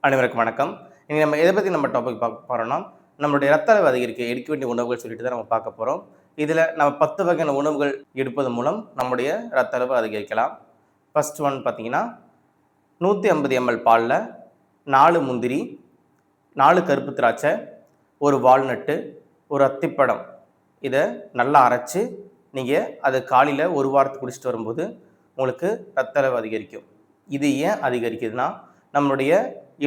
அனைவருக்கும் வணக்கம். இன்னைக்கு நம்ம எதை பற்றி நம்ம டாபிக் பார்க்க போகிறோம்னா, நம்மளுடைய ரத்த அளவு அதிகரிக்க எடுக்க வேண்டிய உணவுகள் சொல்லிட்டு தான் நம்ம பார்க்க போகிறோம். இதில் நம்ம 10 வகையான உணவுகள் எடுப்பது மூலம் நம்முடைய ரத்த அளவு அதிகரிக்கலாம். ஃபர்ஸ்ட் ஒன் பார்த்தீங்கன்னா, 150 ml பாலில் 4 முந்திரி, 4 கருப்பு திராட்சை, 1 வால்நட்டு, 1 அத்திப்பழம் இதை நல்லா அரைச்சி நீங்கள் அதை காலையில் 1 வாரத்துக்கு குடிச்சிட்டு வரும்போது உங்களுக்கு ரத்த அளவு அதிகரிக்கும். இது ஏன் அதிகரிக்குதுன்னா, நம்மளுடைய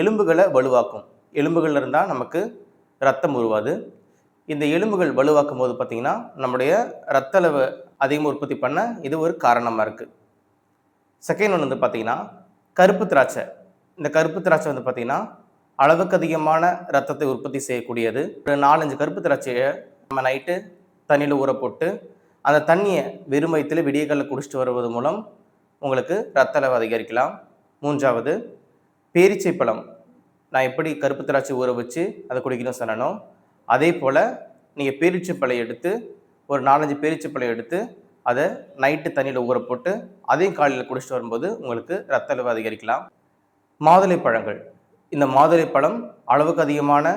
எலும்புகளை வலுவாக்கும். எலும்புகள் இருந்தால் நமக்கு ரத்தம் உருவாது. இந்த எலும்புகள் வலுவாக்கும் போது பார்த்திங்கன்னா நம்முடைய ரத்த அளவு அதிகமாக உற்பத்தி பண்ண இது ஒரு காரணமாக இருக்குது. செகண்ட் ஒன்று வந்து பார்த்திங்கன்னா கருப்பு திராட்சை. இந்த கருப்பு திராட்சை வந்து பார்த்திங்கன்னா அளவுக்கு அதிகமான ரத்தத்தை உற்பத்தி செய்யக்கூடியது. ஒரு 4-5 கருப்பு திராட்சையை நம்ம நைட்டு தண்ணியில் ஊற போட்டு அந்த தண்ணியை வெறும் வயிற்றில் விடியகாலில் குடிச்சிட்டு வருவது மூலம் உங்களுக்கு ரத்த அளவு அதிகரிக்கலாம். மூன்றாவது பேரீச்சை பழம். நான் எப்படி கருப்பு திராட்சை ஊற வச்சு அதை குடிக்கணும்னு சொன்னனோ அதே போல் நீங்கள் பேரீச்சை பழம் எடுத்து ஒரு 4-5 பேரீச்சை பழம் எடுத்து அதை நைட்டு தண்ணியில் ஊற போட்டு அதையும் காலையில் குடிச்சிட்டு வரும்போது உங்களுக்கு ரத்த அளவு அதிகரிக்கலாம். மாதுளை பழங்கள். இந்த மாதுளை பழம் அளவுக்கு அதிகமான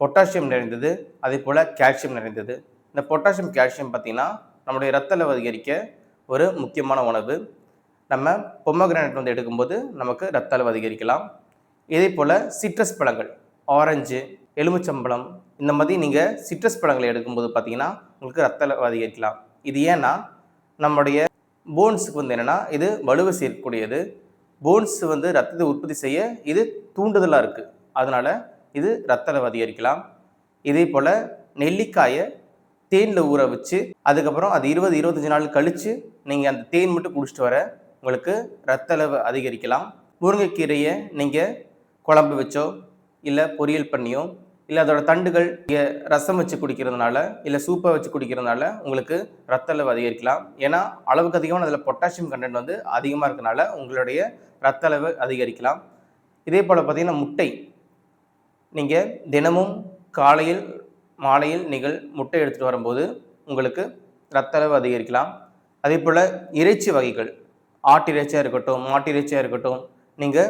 பொட்டாசியம் நிறைந்தது, அதே போல் கால்சியம் நிறைந்தது. இந்த பொட்டாசியம் கால்சியம் பார்த்திங்கன்னா நம்முடைய ரத்த அளவு அதிகரிக்க ஒரு முக்கியமான உணவு. நம்ம பொமோகிரானேட் வந்து எடுக்கும்போது நமக்கு ரத்த அளவு அதிகரிக்கலாம். இதே போல் சிட்ரஸ் பழங்கள், ஆரஞ்சு, எலுமிச்சம்பழம் இந்த மாதிரி நீங்கள் சிட்ரஸ் பழங்களை எடுக்கும்போது பார்த்தீங்கன்னா உங்களுக்கு ரத்த அளவு அதிகரிக்கலாம். இது ஏன்னா நம்முடைய போன்ஸுக்கு வந்து என்னென்னா இது வலுவை சேர்க்கக்கூடியது. போன்ஸ் வந்து ரத்தத்தை உற்பத்தி செய்ய இது தூண்டுதலாக இருக்குது. அதனால் இது ரத்த அளவு அதிகரிக்கலாம். இதே போல் நெல்லிக்காயை தேனில் ஊற வச்சு அதுக்கப்புறம் அது 20-25 நாள் கழித்து நீங்கள் அந்த தேன் மட்டும் குடிச்சிட்டு வர உங்களுக்கு ரத்த அளவு அதிகரிக்கலாம். முருங்கைக்கீரையை நீங்கள் குழம்பு வச்சோ இல்லை பொரியல் பண்ணியோ இல்லை அதோட தண்டுகள் நீங்கள் ரசம் வச்சு குடிக்கிறதுனால இல்லை சூப்பை வச்சு குடிக்கிறதுனால உங்களுக்கு ரத்த அளவு அதிகரிக்கலாம். ஏன்னா அளவுக்கு அதிகமான அதில் பொட்டாசியம் கண்டென்ட் வந்து அதிகமாக இருக்கனால உங்களுடைய ரத்த அளவு அதிகரிக்கலாம். இதே போல் பார்த்திங்கன்னா முட்டை. நீங்கள் தினமும் காலையில் மாலையில் நீங்கள் முட்டை எடுத்துகிட்டு வரும்போது உங்களுக்கு ரத்த அளவு அதிகரிக்கலாம். அதே போல் இறைச்சி வகைகள், ஆட்டு இறைச்சியாக இருக்கட்டும், மாட்டு இறைச்சியாக இருக்கட்டும், நீங்கள்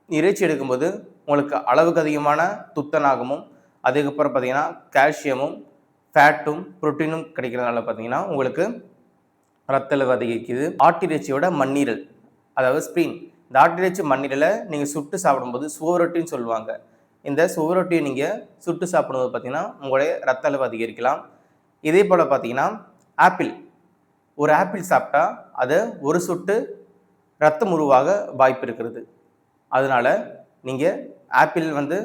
இறைச்சி எடுக்கும்போது உங்களுக்கு அளவுக்கு அதிகமான துத்தநாகமும் அதுக்கப்புறம் பார்த்திங்கன்னா கால்சியமும் ஃபேட்டும் புரோட்டீனும் கிடைக்கிறதுனால பார்த்திங்கன்னா உங்களுக்கு ரத்த அளவு அதிகரிக்குது. ஆட்டு இறைச்சியோட மண்ணீரல், அதாவது ஸ்ப்ரீன். இந்த ஆட்டு இறைச்சி மண்ணீரலை நீங்கள் சுட்டு சாப்பிடும்போது சுவரொட்டின்னு சொல்லுவாங்க. இந்த சுவரொட்டியை நீங்கள் சுட்டு சாப்பிடும்போது பார்த்திங்கன்னா உங்களுடைய ரத்த அளவு அதிகரிக்கலாம். இதே போல் பார்த்திங்கன்னா ஆப்பிள். ஒரு ஆப்பிள் சாப்பிட்டா அதை ஒரு சொட்டு ரத்தம் உருவாக வாய்ப்பு இருக்கிறது. அதனால் நீங்கள் ஆப்பிள் வந்து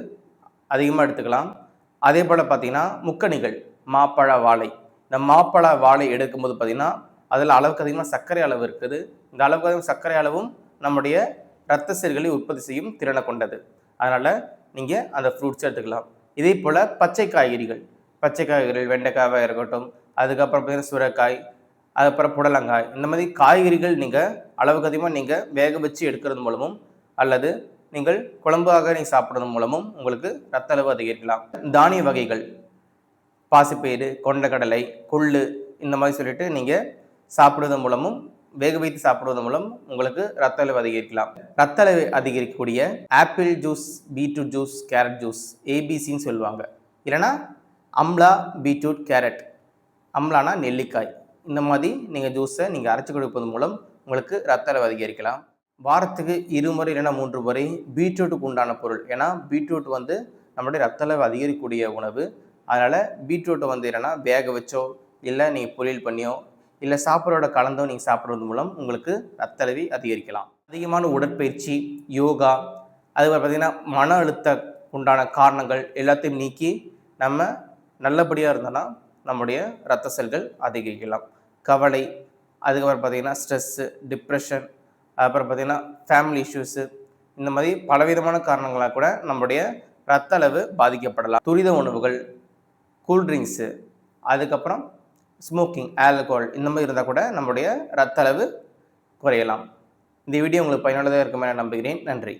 அதிகமாக எடுத்துக்கலாம். அதே போல் பார்த்திங்கன்னா முக்கணிகள், மாப்பழ வாழை. இந்த மாப்பழ வாழை எடுக்கும்போது பார்த்திங்கன்னா அதில் அளவுக்கு அதிகமாக சர்க்கரை அளவு இருக்குது. இந்த அளவுக்கு அதிகமாக சர்க்கரை அளவும் நம்முடைய இரத்த செல்களை உற்பத்தி செய்யும் திறனை கொண்டது. அதனால் நீங்கள் அந்த ஃப்ரூட்ஸ் எடுத்துக்கலாம். இதே போல் பச்சை காய்கறிகள், வெண்டைக்காயாக இருக்கட்டும், அதுக்கப்புறம் பார்த்திங்கன்னா சுரைக்காய், அதுக்கப்புறம் புடலங்காய், இந்த மாதிரி காய்கறிகள் நீங்கள் அளவுக்கு அதிகமாக நீங்கள் வேக வச்சு எடுக்கிறது மூலமும் அல்லது நீங்கள் குழம்பாக நீங்கள் சாப்பிட்றது மூலமும் உங்களுக்கு ரத்த அளவு அதிகரிக்கலாம். தானிய வகைகள், பாசிப்பயிறு, கொண்டக்கடலை, கொள்ளு இந்த மாதிரி சொல்லிட்டு நீங்கள் சாப்பிடுவது மூலமும் வேக வைத்து சாப்பிடுவது மூலம் உங்களுக்கு ரத்த அளவு அதிகரிக்கலாம். ரத்த அளவு அதிகரிக்கக்கூடிய apple juice, beetroot juice, carrot juice, ஏபிசின்னு சொல்லுவாங்க. இல்லைனா அம்லா, பீட்ரூட், கேரட். அம்லானா நெல்லிக்காய். இந்த மாதிரி நீங்கள் ஜூஸை நீங்கள் அரைச்சி கொடுப்பது மூலம் உங்களுக்கு ரத்த அளவு அதிகரிக்கலாம். வாரத்துக்கு 2 முறை இல்லைன்னா 3 முறை பீட்ரூட்டுக்கு உண்டான பொருள். ஏன்னா பீட்ரூட் வந்து நம்மளுடைய ரத்த அளவு அதிகரிக்கக்கூடிய உணவு. அதனால் பீட்ரூட்டை வந்து என்னென்னா வேக வச்சோ இல்லை நீங்கள் பொரியல் பண்ணியோ இல்லை சாப்பாடோட கலந்தோ நீங்கள் சாப்பிட்றது மூலம் உங்களுக்கு ரத்த அளவை அதிகரிக்கலாம். அதிகமான உடற்பயிற்சி, யோகா, அதுக்கப்புறம் பார்த்திங்கன்னா மன அழுத்த உண்டான காரணங்கள் எல்லாத்தையும் நீக்கி நம்ம நல்லபடியாக இருந்தோன்னா நம்முடைய இரத்த செல்கள் அதிகரிக்கலாம். கவலை, அதுக்கப்புறம் பார்த்திங்கன்னா ஸ்ட்ரெஸ்ஸு, டிப்ரெஷன், அப்புறம் பார்த்திங்கன்னா ஃபேமிலி இஷ்யூஸு, இந்த மாதிரி பலவிதமான காரணங்களாக கூட நம்முடைய இரத்த அளவு பாதிக்கப்படலாம். துரித உணவுகள், கூல்ட்ரிங்க்ஸு, அதுக்கப்புறம் ஸ்மோக்கிங், ஆல்கஹால் இந்த மாதிரி இருந்தால் கூட நம்முடைய இரத்த அளவு குறையலாம். இந்த வீடியோ உங்களுக்கு பயனுள்ளதாக இருக்குமே நம்புகிறேன். நன்றி.